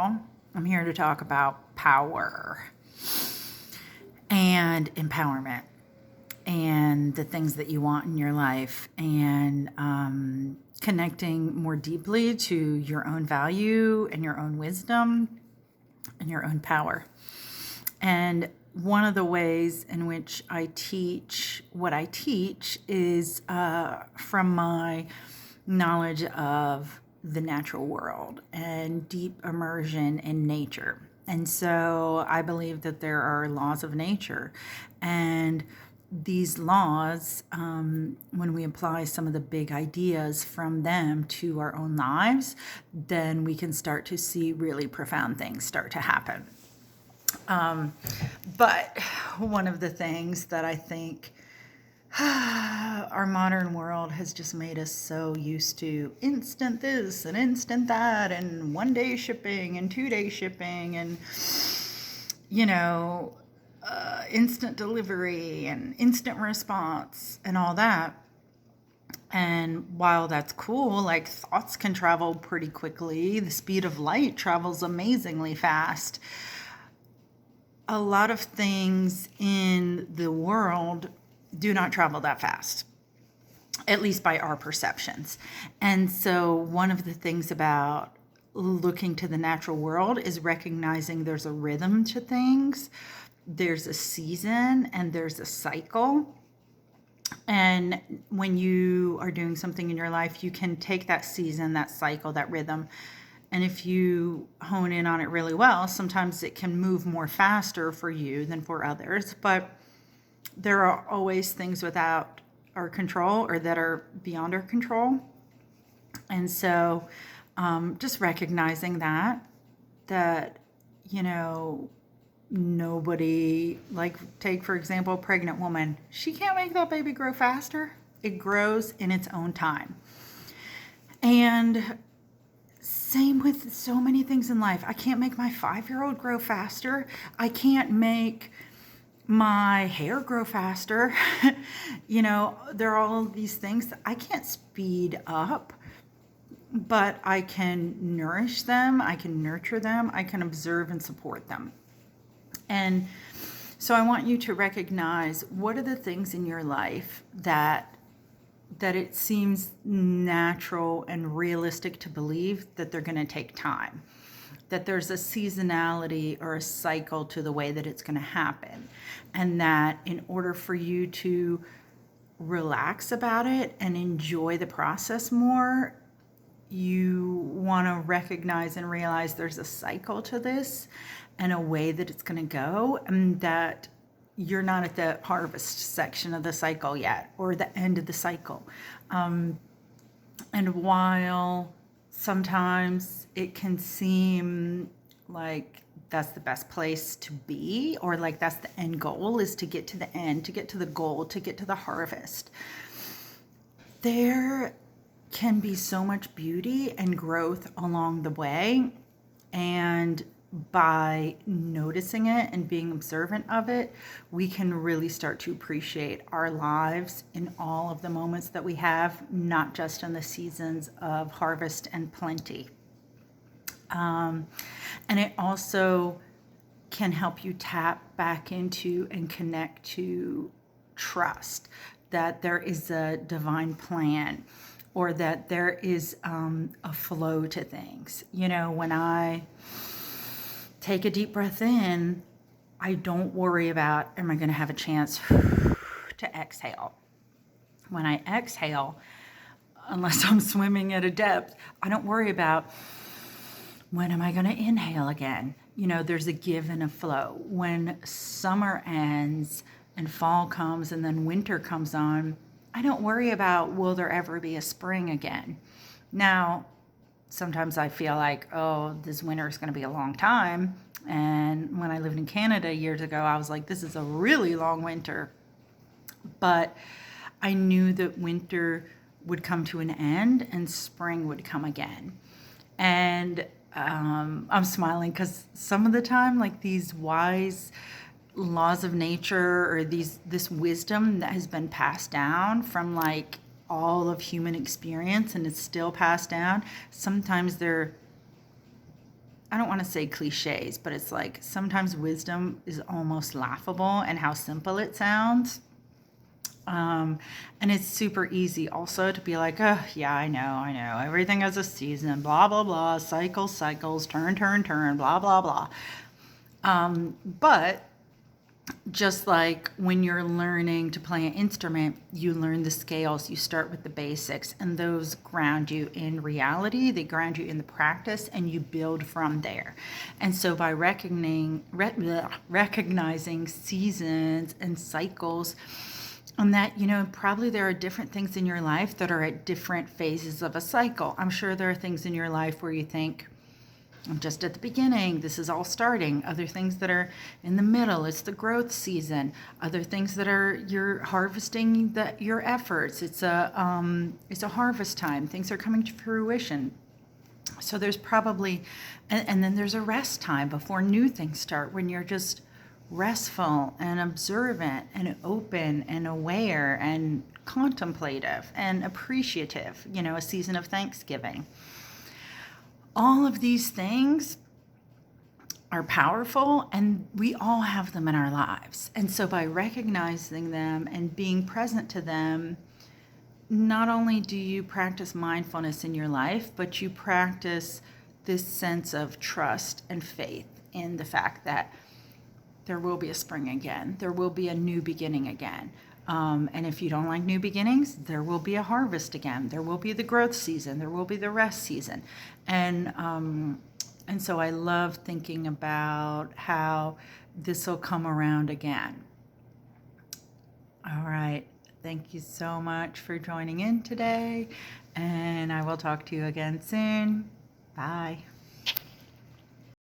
I'm here to talk about power and empowerment and the things that you want in your life, and connecting more deeply to your own value and your own wisdom and your own power. And one of the ways in which I teach what I teach is from my knowledge of the natural world and deep immersion in nature. And so I believe that there are laws of nature, and these laws, when we apply some of the big ideas from them to our own lives, then we can start to see really profound things start to happen. But one of the things that I think our modern world has just made us so used to instant this and instant that, and 1 day shipping and 2 day shipping, and instant delivery and instant response and all that. And while that's cool, like, thoughts can travel pretty quickly, the speed of light travels amazingly fast. A lot of things in the world do not travel that fast, at least by our perceptions. And so one of the things about looking to the natural world is recognizing there's a rhythm to things, there's a season, and there's a cycle. And when you are doing something in your life, you can take that season, that cycle, that rhythm, and if you hone in on it really well, sometimes it can move more faster for you than for others. But there are always things without our control or that are beyond our control. And so just recognizing that, nobody, like, take, for example, a pregnant woman, she can't make that baby grow faster. It grows in its own time. And same with so many things in life. I can't make my 5-year-old grow faster. I can't make my hair grow faster. There are all of these things that I can't speed up, but I can nourish them, I can nurture them, I can observe and support them. And so I want you to recognize, what are the things in your life that it seems natural and realistic to believe that they're going to take time, that there's a seasonality or a cycle to the way that it's going to happen, and that in order for you to relax about it and enjoy the process more, you want to recognize and realize there's a cycle to this and a way that it's going to go, and that you're not at the harvest section of the cycle yet, or the end of the cycle. And while sometimes it can seem like that's the best place to be, or like that's the end goal, is to get to the end, to get to the goal, to get to the harvest, there can be so much beauty and growth along the way. And by noticing it and being observant of it, we can really start to appreciate our lives in all of the moments that we have, not just in the seasons of harvest and plenty. And it also can help you tap back into and connect to trust that there is a divine plan, or that there is a flow to things. When I take a deep breath in, I don't worry about, am I going to have a chance to exhale? When I exhale, unless I'm swimming at a depth, I don't worry about, when am I going to inhale again? There's a give and a flow. When summer ends and fall comes and then winter comes on, I don't worry about, will there ever be a spring again? Now, sometimes I feel like, oh, this winter is going to be a long time. And when I lived in Canada years ago, I was like, this is a really long winter. But I knew that winter would come to an end and spring would come again. And I'm smiling because some of the time, like, these wise laws of nature, or this wisdom that has been passed down from, like, all of human experience, and it's still passed down, sometimes they're I don't want to say cliches, but it's like sometimes wisdom is almost laughable and how simple it sounds. And it's super easy also to be like, oh, yeah, I know. Everything has a season, blah, blah, blah, cycles, turn, blah, blah, blah. But just like when you're learning to play an instrument, you learn the scales, you start with the basics, and those ground you in reality, they ground you in the practice, and you build from there. And so by recognizing seasons and cycles, and that, probably there are different things in your life that are at different phases of a cycle. I'm sure there are things in your life where you think, I'm just at the beginning, this is all starting. Other things that are in the middle, it's the growth season. Other things that are you're harvesting your efforts. It's a harvest time. Things are coming to fruition. So there's probably, and then there's a rest time before new things start, when you're just restful and observant and open and aware and contemplative and appreciative, a season of Thanksgiving. All of these things are powerful, and we all have them in our lives. And so by recognizing them and being present to them, not only do you practice mindfulness in your life, but you practice this sense of trust and faith in the fact that there will be a spring again. There will be a new beginning again. And if you don't like new beginnings, there will be a harvest again. There will be the growth season. There will be the rest season. And so I love thinking about how this will come around again. All right. Thank you so much for joining in today. And I will talk to you again soon. Bye.